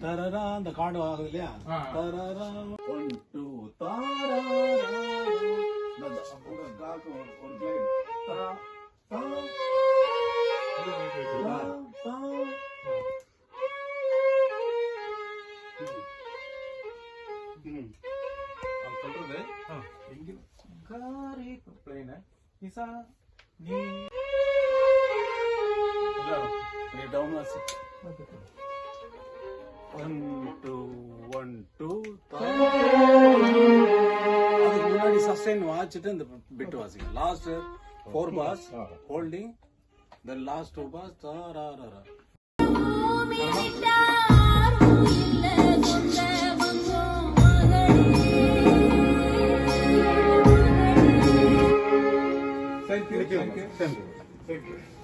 தரரா அந்த கார்டு ஆகுது இல்லையா, தரரா 1 2 தாரா ஒரு கிளைட் தரா சொல்றது எங்க காரி பிளைன இசா நீ இல்ல டவுன் வாசி 1 2 1 2 அதுக்கு முன்னாடி சஸ்டைன் வாசிட்டு இந்த பிட் வாசிங்க. Last 4 bars holding, the last 2 bars ta ra ra ra. Thank you.